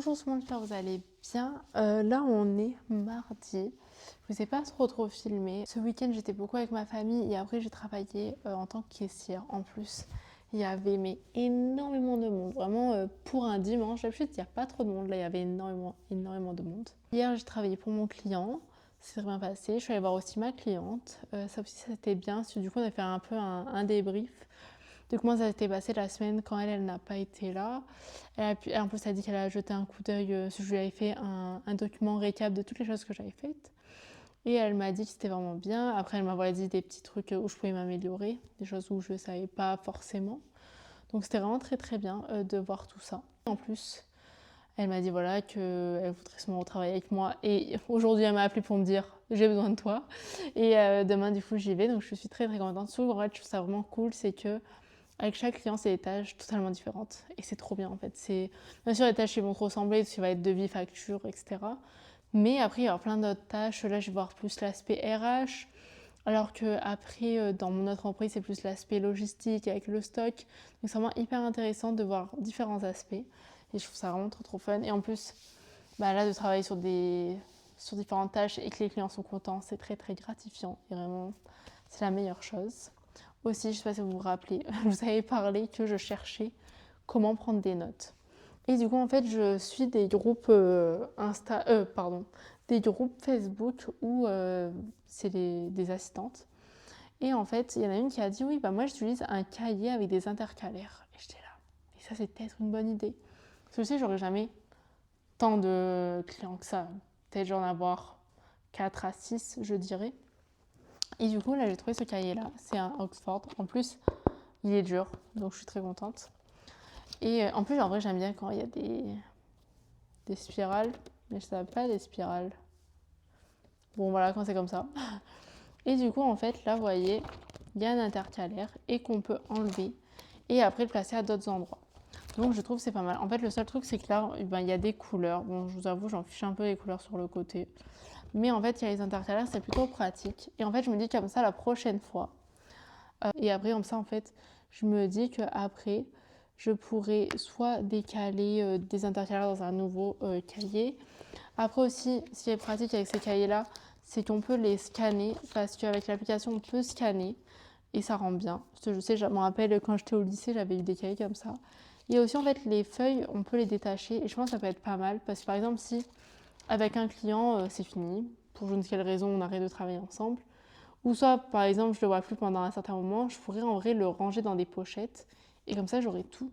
Bonjour tout le monde, j'espère que vous allez bien. Là on est mardi. Je vous ai pas trop filmé. Ce week-end j'étais beaucoup avec ma famille et après j'ai travaillé en tant que caissière. En plus il y avait énormément de monde. Vraiment pour un dimanche, d'habitude il n'y a pas trop de monde. Là il y avait énormément de monde. Hier j'ai travaillé pour mon client. C'est très bien passé. Je suis allée voir aussi ma cliente. Ça aussi ça c'était bien. Parce que du coup on a fait un peu un débrief de comment ça s'était passé la semaine quand elle n'a pas été là. En plus, elle a dit qu'elle a jeté un coup d'œil, je lui avais fait un document récap de toutes les choses que j'avais faites. Et elle m'a dit que c'était vraiment bien. Après, elle m'a dit des petits trucs où je pouvais m'améliorer, des choses où je ne savais pas forcément. Donc c'était vraiment très bien de voir tout ça. En plus, elle m'a dit voilà qu'elle voudrait sûrement retravailler avec moi. Et aujourd'hui, elle m'a appelé pour me dire j'ai besoin de toi. Et demain, du coup, j'y vais. Donc je suis très contente. Surtout, en fait, je trouve ça vraiment cool, c'est que avec chaque client, c'est des tâches totalement différentes. Et c'est trop bien en fait. Bien sûr, les tâches qui vont te ressembler, ce qui va être devis, facture, etc. Mais après, il y aura plein d'autres tâches. Là, je vais voir plus l'aspect RH. Alors que après, dans mon autre entreprise, c'est plus l'aspect logistique avec le stock. Donc c'est vraiment hyper intéressant de voir différents aspects. Et je trouve ça vraiment trop fun. Et en plus, là, de travailler sur différentes tâches et que les clients sont contents, c'est très gratifiant. Et vraiment, c'est la meilleure chose. Aussi, je ne sais pas si vous vous rappelez, je vous avais parlé que je cherchais comment prendre des notes. Et du coup, en fait, je suis des groupes des groupes Facebook où c'est des assistantes. Et en fait, il y en a une qui a dit oui, moi j'utilise un cahier avec des intercalaires. Et j'étais là. Et ça, c'est peut-être une bonne idée. Parce que je sais, j'aurais jamais tant de clients que ça. Peut-être j'en avoir 4 à 6, je dirais. Et du coup, là, j'ai trouvé ce cahier-là. C'est un Oxford. En plus, il est dur, donc je suis très contente. Et en plus, en vrai, j'aime bien quand il y a des spirales. Mais je ne savais pas des spirales. Bon, voilà, quand c'est comme ça. Et du coup, en fait, là, vous voyez, il y a un intercalaire et qu'on peut enlever et après le placer à d'autres endroits. Donc, je trouve que c'est pas mal. En fait, le seul truc, c'est que là, il y a des couleurs. Bon, je vous avoue, j'en fiche un peu les couleurs sur le côté. Mais en fait, il y a les intercalaires, c'est plutôt pratique. Et en fait, je me dis comme ça la prochaine fois. Et après, comme ça, en fait, je me dis qu'après, je pourrais soit décaler des intercalaires dans un nouveau cahier. Après aussi, ce qui est pratique avec ces cahiers-là, c'est qu'on peut les scanner parce qu'avec l'application, on peut scanner et ça rend bien. Parce que je sais, je me rappelle quand j'étais au lycée, j'avais eu des cahiers comme ça. Et aussi, en fait, les feuilles, on peut les détacher et je pense que ça peut être pas mal parce que par exemple, si avec un client, c'est fini, pour je ne sais quelle raison, on arrête de travailler ensemble, ou soit, par exemple, je le vois plus pendant un certain moment, je pourrais en vrai le ranger dans des pochettes et comme ça, j'aurai tout.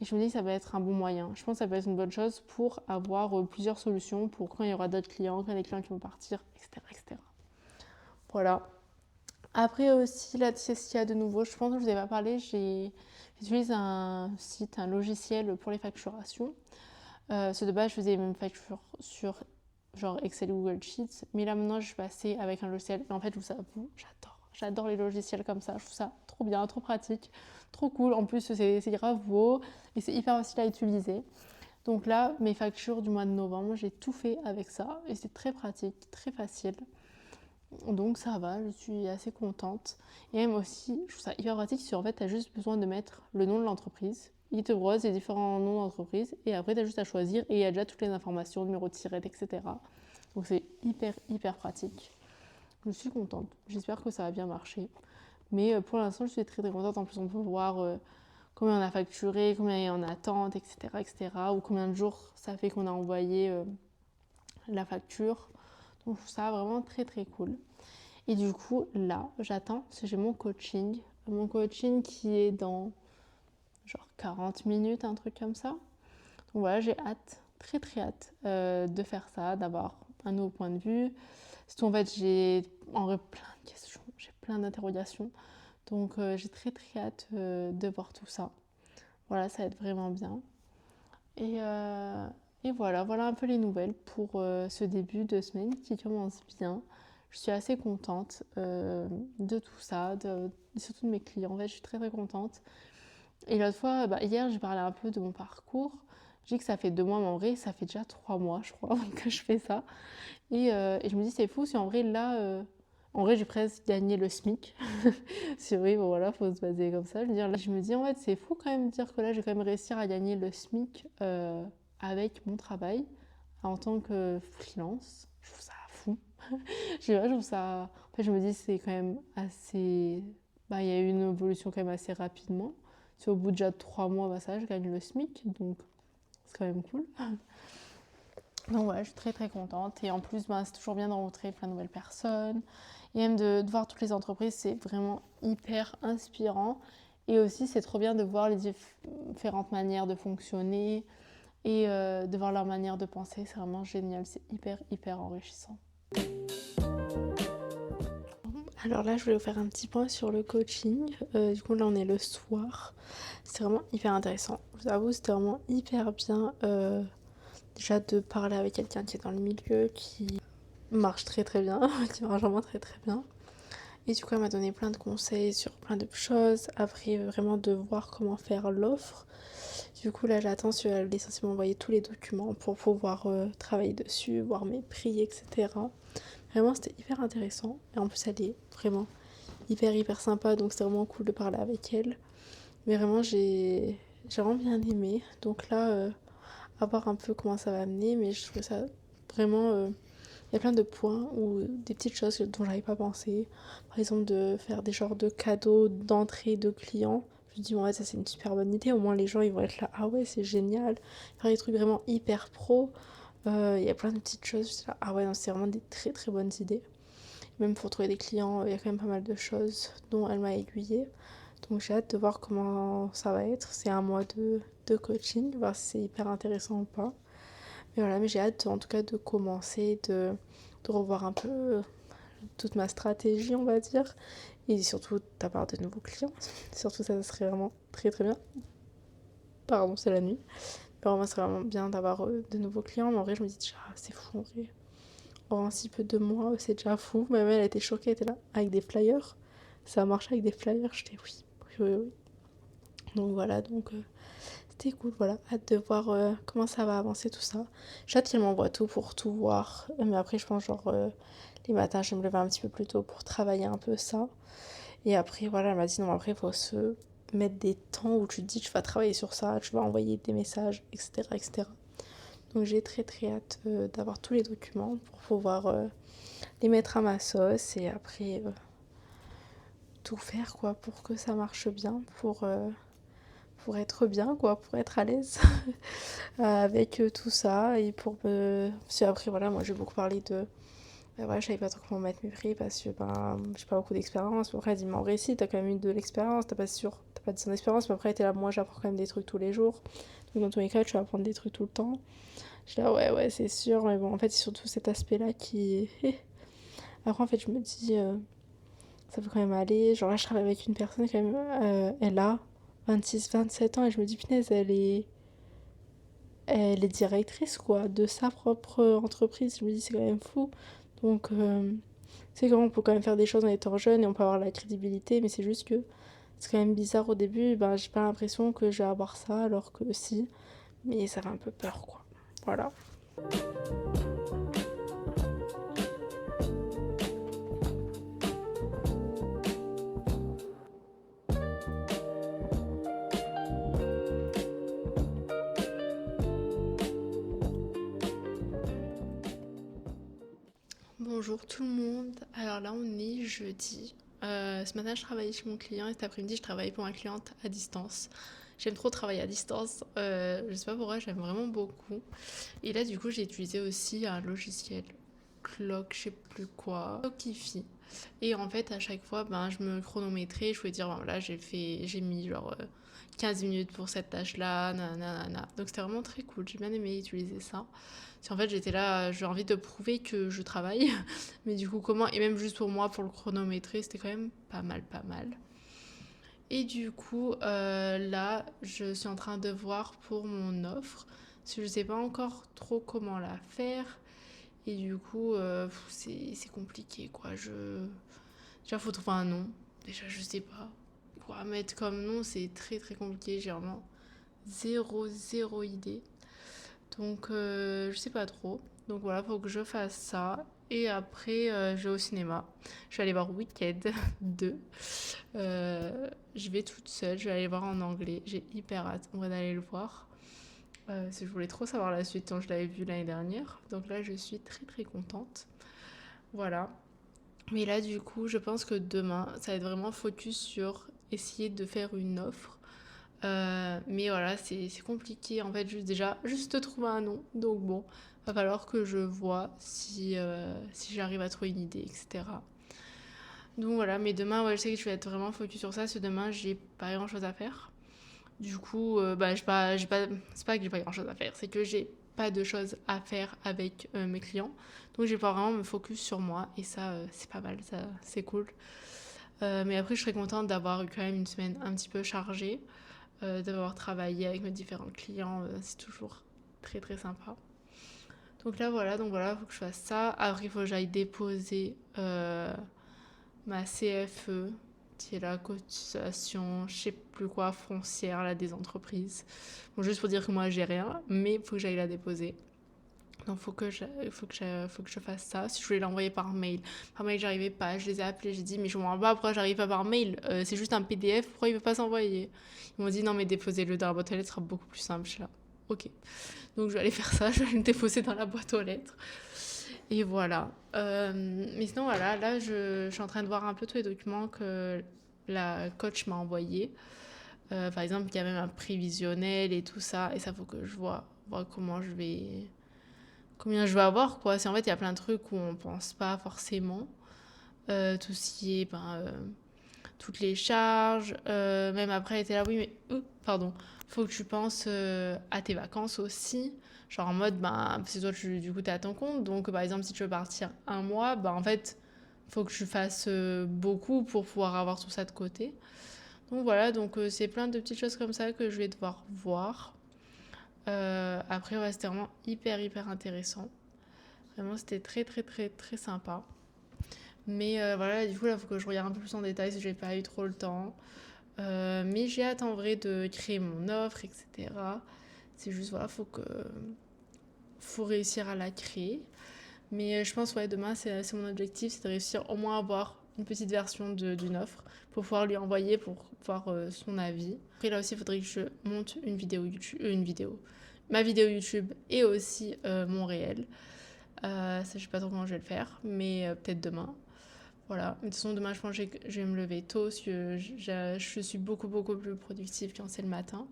Et je me dis que ça va être un bon moyen. Je pense que ça peut être une bonne chose pour avoir plusieurs solutions pour quand il y aura d'autres clients, quand il y a des clients qui vont partir, etc. Voilà. Après aussi, là, c'est ce qu'il y a de nouveau. Je pense que je vous ai pas parlé, j'utilise un site, un logiciel pour les facturations. De base, je faisais mes factures sur genre Excel ou Google Sheets. Mais là, maintenant, je suis passée avec un logiciel. Et en fait, je vous avoue, j'adore les logiciels comme ça. Je trouve ça trop bien, trop pratique, trop cool. En plus, c'est grave beau et c'est hyper facile à utiliser. Donc là, mes factures du mois de novembre, j'ai tout fait avec ça. Et c'est très pratique, très facile. Donc ça va, je suis assez contente. Et même aussi, je trouve ça hyper pratique si en fait, tu as juste besoin de mettre le nom de l'entreprise. Il te propose les différents noms d'entreprise et après, tu as juste à choisir et il y a déjà toutes les informations, numéro de tirette, etc. Donc c'est hyper pratique. Je suis contente. J'espère que ça va bien marcher. Mais pour l'instant, je suis très contente. En plus, on peut voir combien on a facturé, combien il y a en attente, etc. Ou combien de jours ça fait qu'on a envoyé la facture. Donc je trouve ça vraiment très cool. Et du coup, là, j'attends parce que j'ai mon coaching. Mon coaching qui est dans genre 40 minutes, un truc comme ça. Donc voilà, j'ai hâte, très hâte de faire ça, d'avoir un nouveau point de vue. Surtout en fait, j'ai en vrai plein de questions, j'ai plein d'interrogations. Donc j'ai très hâte de voir tout ça. Voilà, ça va être vraiment bien. Et voilà un peu les nouvelles pour ce début de semaine qui commence bien. Je suis assez contente de tout ça, surtout de mes clients. En fait, je suis très contente. Et l'autre fois, hier, j'ai parlé un peu de mon parcours. J'ai dit que ça fait 2 mois, mais en vrai, ça fait déjà 3 mois, je crois, que je fais ça. Et je me dis, c'est fou, si en vrai, là, en vrai, j'ai presque gagné le SMIC. C'est vrai, bon voilà, faut se baser comme ça. Je veux dire, là, je me dis, en fait, c'est fou quand même de dire que là, j'ai quand même réussi à gagner le SMIC avec mon travail en tant que freelance. Je trouve ça fou. Je sais pas, je trouve ça... En fait, je me dis c'est quand même assez... Bah, il y a eu une évolution quand même assez rapidement. Si au bout déjà de 3 mois, bah, ça, je gagne le SMIC, donc c'est quand même cool. Donc voilà, je suis très très contente. Et en plus, bah, c'est toujours bien de rencontrer plein de nouvelles personnes. Et même de voir toutes les entreprises, c'est vraiment hyper inspirant. Et aussi, c'est trop bien de voir les différentes manières de fonctionner et de voir leur manière de penser. C'est vraiment génial, c'est hyper hyper enrichissant. Alors là, je voulais vous faire un petit point sur le coaching. Du coup, là, on est le soir. C'est vraiment hyper intéressant. Je vous avoue, c'était vraiment hyper bien. Déjà de parler avec quelqu'un qui est dans le milieu, qui marche très très bien, qui marche vraiment très très bien. Et du coup, elle m'a donné plein de conseils sur plein de choses. Après, vraiment de voir comment faire l'offre. Du coup, là, j'attends si elle est censée m'envoyer tous les documents pour pouvoir travailler dessus, voir mes prix, etc. Vraiment, c'était hyper intéressant. Et en plus, elle est vraiment hyper hyper sympa, donc c'était vraiment cool de parler avec elle. Mais vraiment, j'ai vraiment bien aimé. Donc là, à voir un peu comment ça va amener, mais je trouve ça vraiment... Il y a plein de points ou des petites choses dont j'avais pas pensé. Par exemple, de faire des genres de cadeaux d'entrée de clients. Je me dis, ouais, ça c'est une super bonne idée. Au moins, les gens ils vont être là, ah ouais, c'est génial. Faire des trucs vraiment hyper pro. Il y a plein de petites choses. Je suis là, ah ouais, non, c'est vraiment des très très bonnes idées. Même pour trouver des clients, il y a quand même pas mal de choses dont elle m'a aiguillée. Donc j'ai hâte de voir comment ça va être. C'est un mois de coaching, voir si c'est hyper intéressant ou pas. Mais voilà, mais j'ai hâte en tout cas de commencer, de revoir un peu toute ma stratégie, on va dire. Et surtout d'avoir de nouveaux clients. Surtout ça serait vraiment très très bien. Pardon, c'est la nuit. Mais vraiment, ça serait vraiment bien d'avoir de nouveaux clients. Mais en vrai, je me dis déjà, c'est fou en vrai. En si peu de mois, c'est déjà fou. Même elle était choquée, elle était là, avec des flyers. Ça a marché avec des flyers, j'étais oui, oui, oui, oui. Donc voilà, donc c'était cool, voilà. Hâte de voir comment ça va avancer tout ça. J'ai hâte qu'elle m'envoie tout pour tout voir. Mais après, je pense genre les matins, je vais me lever un petit peu plus tôt pour travailler un peu ça. Et après, voilà, elle m'a dit non, après, il faut se mettre des temps où tu te dis tu vas travailler sur ça, tu vas envoyer des messages, etc. etc. Donc j'ai très très hâte d'avoir tous les documents pour pouvoir les mettre à ma sauce et après tout faire quoi pour que ça marche bien, pour être bien quoi, pour être à l'aise avec tout ça et pour me... Parce que après voilà, moi j'ai beaucoup parlé de... Ben voilà, je savais pas trop comment mettre mes prix parce que ben, j'ai pas beaucoup d'expérience. Après elle dit mais en vrai si, t'as quand même eu de l'expérience, t'as pas 10 ans d'expérience, mais après t'es là, moi j'apprends quand même des trucs tous les jours. Donc dans tous les cas tu vas apprendre des trucs tout le temps. Je suis là ouais c'est sûr, mais bon en fait c'est surtout cet aspect là qui... Après en fait je me dis... ça peut quand même aller. Genre là, je travaille avec une personne quand même, elle a 26-27 ans et je me dis, punaise, elle est directrice quoi, de sa propre entreprise. Je me dis, c'est quand même fou. Donc, c'est comment on peut quand même faire des choses en étant jeune et on peut avoir la crédibilité, mais c'est juste que c'est quand même bizarre au début. Ben, j'ai pas l'impression que je vais avoir ça, alors que si. Mais ça fait un peu peur quoi. Voilà. Bonjour tout le monde. Alors là, on est jeudi. Ce matin, je travaillais chez mon client et cet après-midi, je travaillais pour ma cliente à distance. J'aime trop travailler à distance. Je sais pas pourquoi, j'aime vraiment beaucoup. Et là, du coup, j'ai utilisé aussi un logiciel Clock, je sais plus quoi, Clockify. Et en fait, à chaque fois, ben, je me chronométrais. Je pouvais dire, ben, voilà, j'ai mis genre 15 minutes pour cette tâche-là, nanana. Donc c'était vraiment très cool. J'ai bien aimé utiliser ça. En fait, j'étais là, j'ai envie de prouver que je travaille. Mais du coup, comment? Et même juste pour moi, pour le chronométrer, c'était quand même pas mal, pas mal. Et du coup, là, je suis en train de voir pour mon offre. Parce que je sais pas encore trop comment la faire. Et du coup, c'est compliqué, quoi. Déjà, faut trouver un nom. Déjà, je sais pas. Quoi mettre comme nom, c'est très très compliqué. J'ai vraiment zéro idée. Donc, je sais pas trop. Donc voilà, faut que je fasse ça. Et après, je vais au cinéma. Je vais aller voir Wicked 2. Je vais toute seule. Je vais aller voir en anglais. J'ai hyper hâte, on va aller le voir. Je voulais trop savoir la suite quand je l'avais vu l'année dernière. Donc là, je suis très très contente. Voilà. Mais là, du coup, je pense que demain, ça va être vraiment focus sur essayer de faire une offre. Mais voilà, c'est compliqué en fait, juste trouver un nom. Donc bon, va falloir que je vois si j'arrive à trouver une idée, etc. Donc voilà, mais demain, ouais, je sais que je vais être vraiment focus sur ça, parce que demain, j'ai pas grand chose à faire. Du coup, c'est pas que j'ai pas grand chose à faire, c'est que j'ai pas de choses à faire avec mes clients. Donc je vais pas vraiment me focus sur moi, et ça, c'est pas mal, ça, c'est cool. Mais après, je serais contente d'avoir eu quand même une semaine un petit peu chargée, d'avoir travaillé avec mes différents clients, c'est toujours très très sympa. Donc voilà, faut que je fasse ça. Après, il faut que j'aille déposer ma CFE, qui est la cotisation, je sais plus quoi, foncière là, des entreprises. Bon, juste pour dire que moi j'ai rien, mais il faut que j'aille la déposer. Donc faut que je fasse ça. Si je voulais l'envoyer par mail j'arrivais pas. Je les ai appelés, j'ai dit mais je comprends pas pourquoi j'arrive pas par mail. C'est juste un PDF, pourquoi il veut pas s'envoyer? Ils m'ont dit non mais déposez-le dans la boîte aux lettres, ce sera beaucoup plus simple. Je suis là, ok. Donc je vais aller faire ça, je vais le déposer dans la boîte aux lettres. Et voilà. Mais sinon, voilà, là, je suis en train de voir un peu tous les documents que la coach m'a envoyés. Par exemple, il y a même un prévisionnel et tout ça. Et ça, faut que je vois combien je vais avoir, quoi. C'est en fait, il y a plein de trucs où on pense pas forcément. Tout ce qui est, toutes les charges. Même après, elle était là, oui, mais, pardon, faut que tu penses à tes vacances aussi. Genre en mode, parce que toi, du coup, t'es à ton compte. Donc, par exemple, si tu veux partir un mois, en fait, faut que tu fasses beaucoup pour pouvoir avoir tout ça de côté. Donc voilà, donc c'est plein de petites choses comme ça que je vais devoir voir. Après, ouais, c'était vraiment hyper intéressant. Vraiment, c'était très, très, très, très sympa. Mais voilà, du coup, là, il faut que je regarde un peu plus en détail si j'ai pas eu trop le temps. Mais j'ai hâte en vrai de créer mon offre, etc. C'est juste, voilà, faut réussir à la créer. Mais je pense, ouais, demain, c'est mon objectif, c'est de réussir au moins à avoir une petite version d'une offre pour pouvoir lui envoyer, pour voir son avis. Après, là aussi, il faudrait que je monte une vidéo YouTube, ma vidéo YouTube et aussi mon réel. Ça, je sais pas trop comment je vais le faire, mais peut-être demain. Voilà, mais de toute façon, demain, je pense que je vais me lever tôt, parce que je suis beaucoup plus productive quand c'est le matin.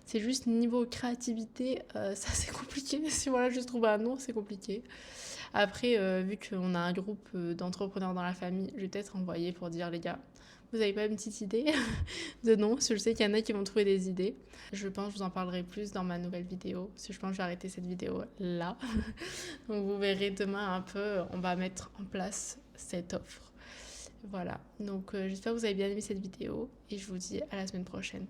C'est juste niveau créativité, ça c'est compliqué. Si voilà, juste trouver un nom, c'est compliqué. Après, vu qu'on a un groupe d'entrepreneurs dans la famille, je vais peut-être envoyer pour dire, les gars, vous avez pas une petite idée de nom? Parce que je sais qu'il y en a qui vont trouver des idées. Je pense que je vous en parlerai plus dans ma nouvelle vidéo, parce que je pense que je vais arrêter cette vidéo là. Donc vous verrez demain un peu, on va mettre en place cette offre. Voilà, donc j'espère que vous avez bien aimé cette vidéo et je vous dis à la semaine prochaine.